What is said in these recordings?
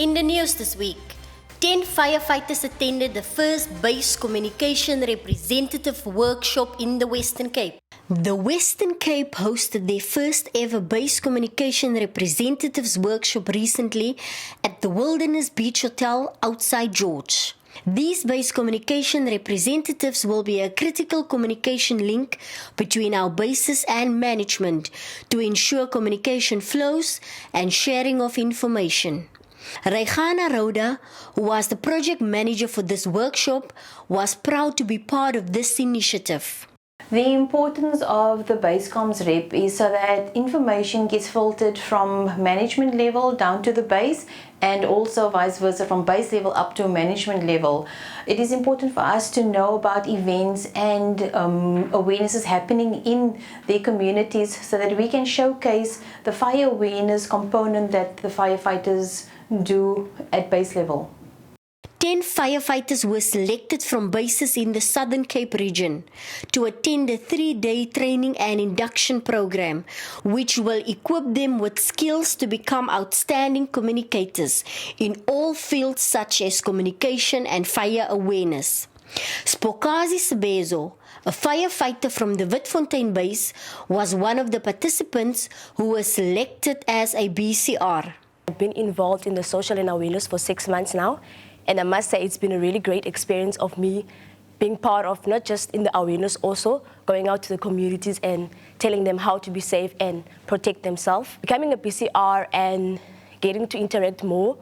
In the news this week, 10 firefighters attended the first base communication representative workshop in the Western Cape. The Western Cape hosted their first ever base communication representatives workshop recently at the Wilderness Beach Hotel outside George. These base communication representatives will be a critical communication link between our bases and management to ensure communication flows and sharing of information. Reghana Rhoda, who was the project manager for this workshop, was proud to be part of this initiative. The importance of the base comms rep is so that information gets filtered from management level down to the base, and also vice versa from base level up to management level. It is important for us to know about events and awarenesses happening in their communities so that we can showcase the fire awareness component that the firefighters do at base level. 10 firefighters were selected from bases in the Southern Cape region to attend a 3-day training and induction program, which will equip them with skills to become outstanding communicators in all fields such as communication and fire awareness. Spokazi Sebezo, a firefighter from the Witfontein base, was one of the participants who was selected as a BCR. I've been involved in the social and awareness for 6 months now, and I must say it's been a really great experience of me being part of not just in the awareness, also going out to the communities and telling them how to be safe and protect themselves. Becoming a BCR and getting to interact more,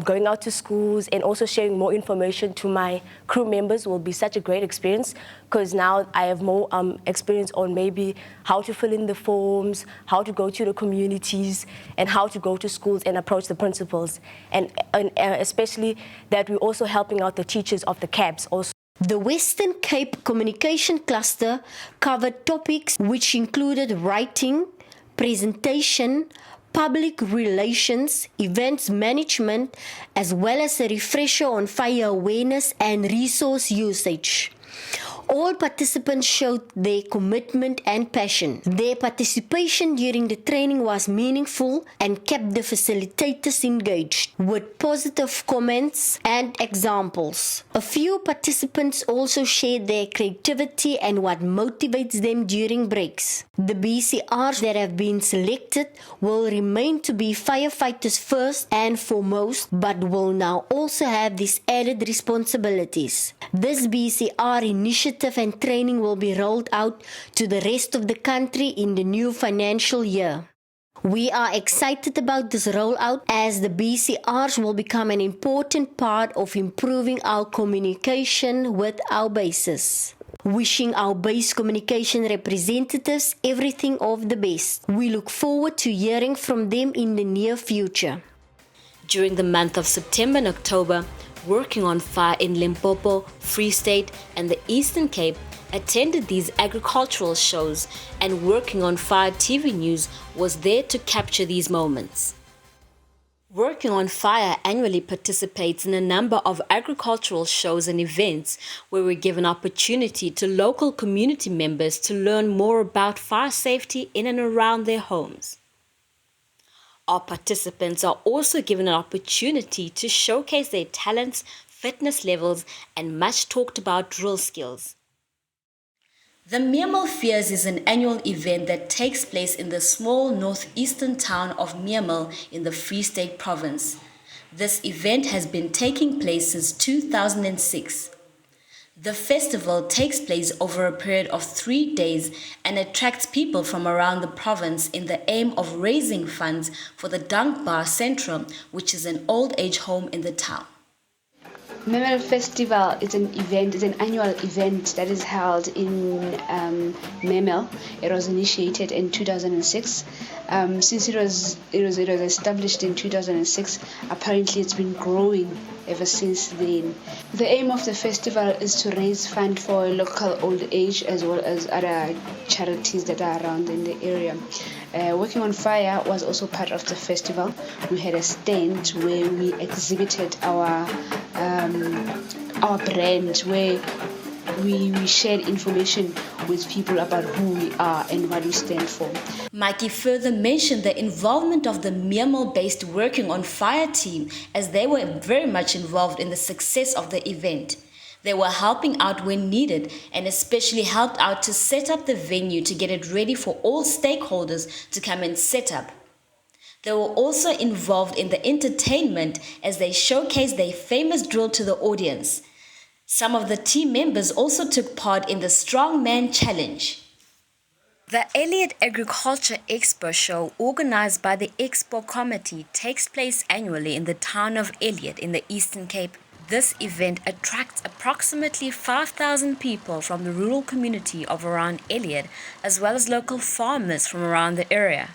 going out to schools and also sharing more information to my crew members will be such a great experience, because now I have more experience on maybe how to fill in the forms, how to go to the communities, and how to go to schools and approach the principals. And especially that we're also helping out the teachers of the cabs also. The Western Cape Communication Cluster covered topics which included writing, presentation, public relations, events management, as well as a refresher on fire awareness and resource usage. All participants showed their commitment and passion. Their participation during the training was meaningful and kept the facilitators engaged with positive comments and examples. A few participants also shared their creativity and what motivates them during breaks. The BCRs that have been selected will remain to be firefighters first and foremost, but will now also have these added responsibilities. This BCR initiative and training will be rolled out to the rest of the country in the new financial year. We are excited about this rollout as the BCRs will become an important part of improving our communication with our bases. Wishing our base communication representatives everything of the best. We look forward to hearing from them in the near future. During the month of September and October, Working on Fire in Limpopo, Free State, and the Eastern Cape attended these agricultural shows, and Working on Fire TV News was there to capture these moments. Working on Fire annually participates in a number of agricultural shows and events where we give an opportunity to local community members to learn more about fire safety in and around their homes. Our participants are also given an opportunity to showcase their talents, fitness levels, and much talked about drill skills. The Meermal Fears is an annual event that takes place in the small northeastern town of Meermal in the Free State province. This event has been taking place since 2006. The festival takes place over a period of 3 days and attracts people from around the province in the aim of raising funds for the Dankbaar Centrum, which is an old age home in the town. Meermal Festival is an annual event that is held in Meermal. It was initiated in 2006. Since it was established in 2006, apparently it's been growing ever since then. The aim of the festival is to raise funds for local old age as well as other charities that are around in the area. Working on Fire was also part of the festival. We had a stand where we exhibited our brand, where we shared information with people about who we are and what we stand for. Mikey further mentioned the involvement of the Myanmar-based Working on Fire team, as they were very much involved in the success of the event. They were helping out when needed and especially helped out to set up the venue to get it ready for all stakeholders to come and set up. They were also involved in the entertainment as they showcased their famous drill to the audience. Some of the team members also took part in the Strongman Challenge. The Elliot Agriculture Expo show, organized by the Expo Committee, takes place annually in the town of Elliot in the Eastern Cape. This event attracts approximately 5,000 people from the rural community of around Elliot, as well as local farmers from around the area.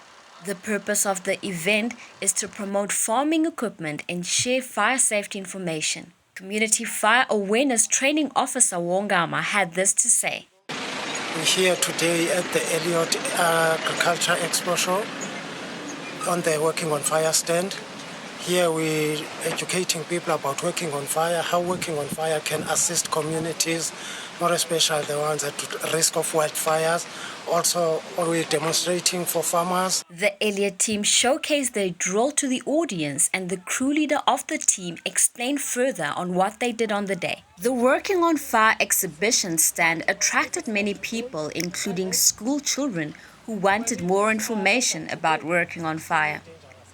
The purpose of the event is to promote farming equipment and share fire safety information. Community Fire Awareness Training Officer Wongama had this to say. We're here today at the Elliot Agriculture Expo show on the Working on Fire stand. Here we're educating people about working on fire, how working on fire can assist communities, more especially the ones at risk of wildfires. Also, we're demonstrating for farmers. The Elliot team showcased their drill to the audience, and the crew leader of the team explained further on what they did on the day. The Working on Fire exhibition stand attracted many people, including school children who wanted more information about working on fire.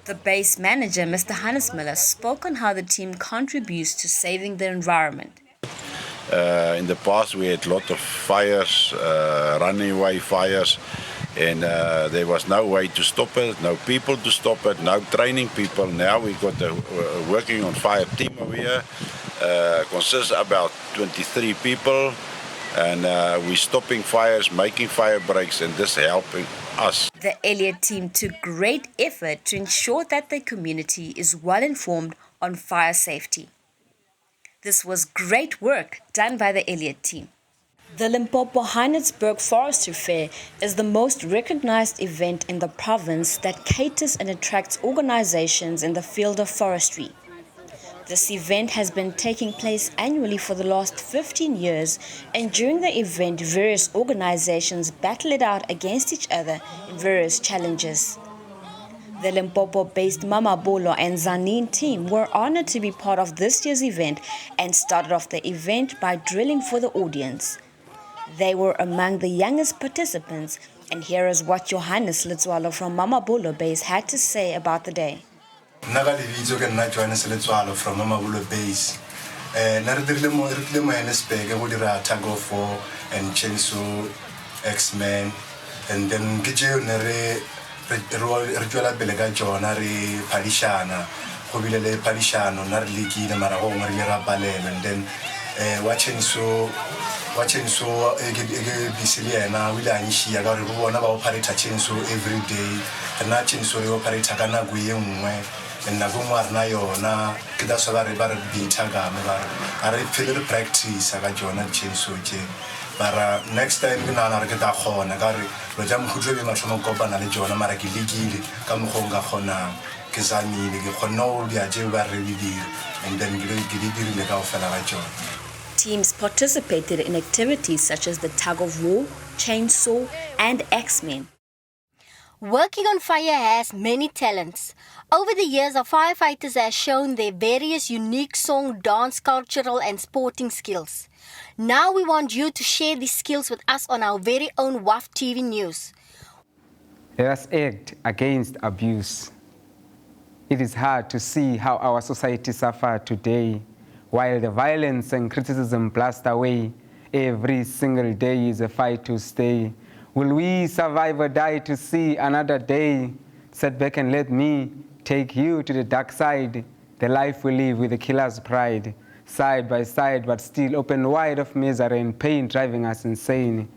The base manager, Mr. Hannes Miller, spoke on how the team contributes to saving the environment. In the past, we had a lot of fires, running away fires, and there was no way to stop it, no people to stop it, no training people. Now we got a Working on Fire team over here, consists of about 23 people, and we're stopping fires, making fire breaks, and this helping us. The Elliot team took great effort to ensure that the community is well informed on fire safety. This was great work done by the Elliot team. The Limpopo Heidelberg Forestry Fair is the most recognized event in the province that caters and attracts organizations in the field of forestry. This event has been taking place annually for the last 15 years, and during the event, various organizations battle it out against each other in various challenges. The Limpopo-based Mama Bolo and Zanin team were honored to be part of this year's event and started off the event by drilling for the audience. They were among the youngest participants, and here is what Johannes Litswalo from Mama Bolo base had to say about the day. Johannes Litswalo from Mama Bolo base. Tag of War and Chainsaw, X-Men, and then Rituala Belega Jona re Parishana, Hobile Parishano, Narliki, the Marahong, Rabalem, and then watching so Bisiliana, Wilanishi, I got one about Parita Chinso every day, and Nachin so Paritagana Guium, and Nagumar Nayo, Kidasavari Bar Bitaga, I repeated practice, I got Jona Chinso. But next time, we are going to go to the jam. We are going to go to the jam. We are going to go to the jam. Teams participated in activities such as the tug of war, chainsaw, and X-Men. Working on Fire has many talents. Over the years, our firefighters have shown their various unique song, dance, cultural and sporting skills. Now we want you to share these skills with us on our very own WoF TV news. Let us act against abuse. It is hard to see how our society suffers today. While the violence and criticism blast away, every single day is a fight to stay. Will we survive or die to see another day? Sit back and let me take you to the dark side, the life we live with the killer's pride. Side by side, but still open wide of misery and pain driving us insane.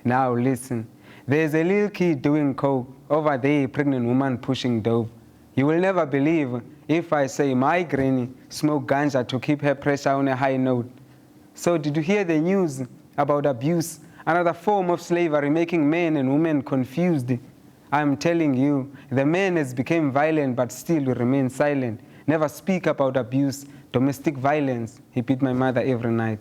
Now listen, there's a little kid doing coke, over there a pregnant woman pushing dope. You will never believe if I say my granny smoked ganja to keep her pressure on a high note. So did you hear the news about abuse? Another form of slavery making men and women confused. I'm telling you, the man has become violent but still will remain silent. Never speak about abuse, domestic violence. He beat my mother every night.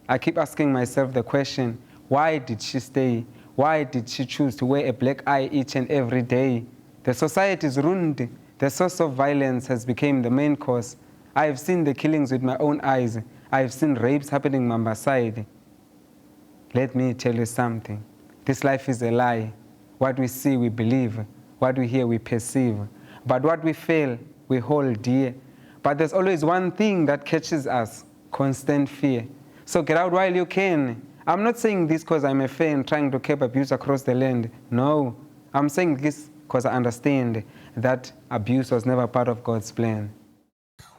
I keep asking myself the question, why did she stay? Why did she choose to wear a black eye each and every day? The society is ruined. The source of violence has become the main cause. I have seen the killings with my own eyes. I have seen rapes happening on my side. Let me tell you something. This life is a lie. What we see, we believe. What we hear, we perceive. But what we feel, we hold dear. But there's always one thing that catches us, constant fear. So get out while you can. I'm not saying this because I'm a fan trying to curb abuse across the land. No, I'm saying this because I understand that abuse was never part of God's plan.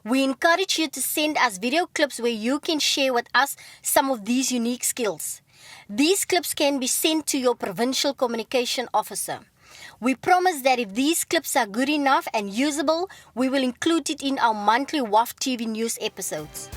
We encourage you to send us video clips where you can share with us some of these unique skills. These clips can be sent to your provincial communication officer. We promise that if these clips are good enough and usable, we will include it in our monthly WoF TV news episodes.